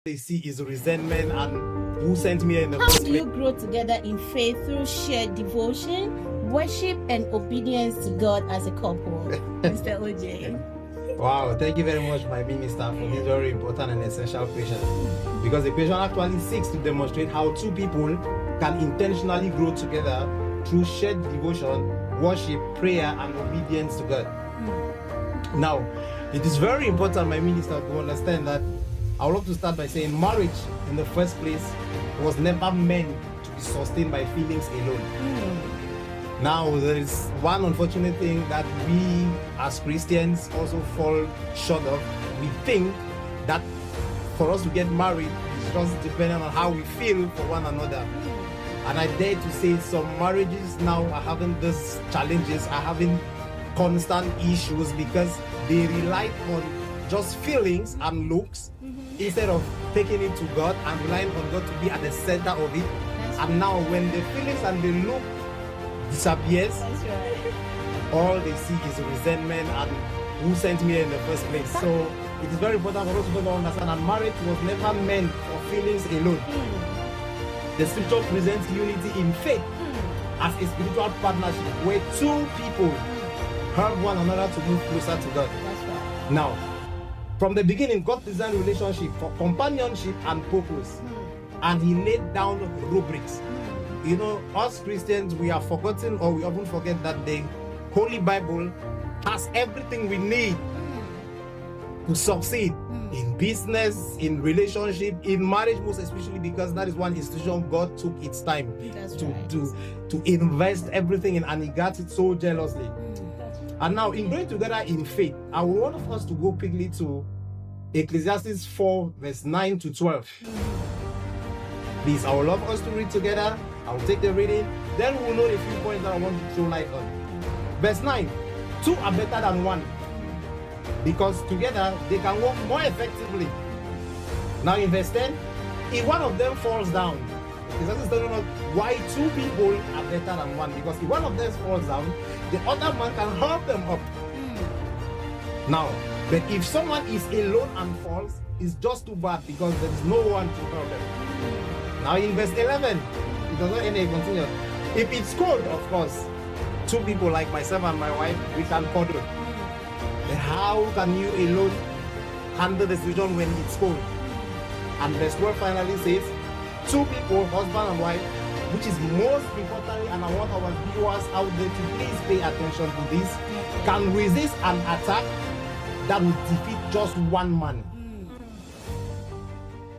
they see is resentment and who sent me in the How first do you place. grow together in faith through shared devotion, worship, and obedience to God as a couple? Mr. OJ. Wow, thank you very much, my minister, for this very important and essential question. Because the question actually seeks to demonstrate how two people can intentionally grow together through shared devotion, worship, prayer, and obedience to God. Now, it is very important, my minister, to understand that I would love to start by saying marriage in the first place was never meant to be sustained by feelings alone. Now, there is one unfortunate thing that we as Christians also fall short of. We think that for us to get married is just dependent on how we feel for one another. And I dare to say some marriages now are having these challenges, are having constant issues because they rely on just feelings and looks instead of taking it to God and relying on God to be at the center of it. And now when the feelings and the look disappears, That's right. all they see is resentment and who sent me in the first place. So it is very important for us to understand that marriage was never meant for feelings alone. The scripture presents unity in faith as a spiritual partnership where two people help one another to move closer to God. That's right. Now, from the beginning, God designed relationship for companionship and purpose, and He laid down rubrics. You know, us Christians, we are forgotten, or we often forget that the Holy Bible has everything we need to succeed in business, in relationship, in marriage, most especially because that is one institution God took its time That's to, right. to invest everything in, and He got it so jealously. And now, in going together in faith, I would want us to go quickly to Ecclesiastes 4, verse 9 to 12. Please, I would love us to read together. I will take the reading. Then we will know a few points that I want to throw light on. Verse 9. Two are better than one, because together they can work more effectively. Now in verse 10, if one of them falls down, Ecclesiastes is telling us why two people are better than one, because if one of them falls down, the other man can help them up. Now, but if someone is alone and falls, it's just too bad because there is no one to help them. Now in verse 11, it does not end, it continues. If it's cold, of course, two people like myself and my wife, we can cuddle. But how can you alone handle the situation when it's cold? And verse 12 finally says, two people, husband and wife, which is most importantly, and I want our viewers out there to please pay attention to this, can resist an attack that will defeat just one man.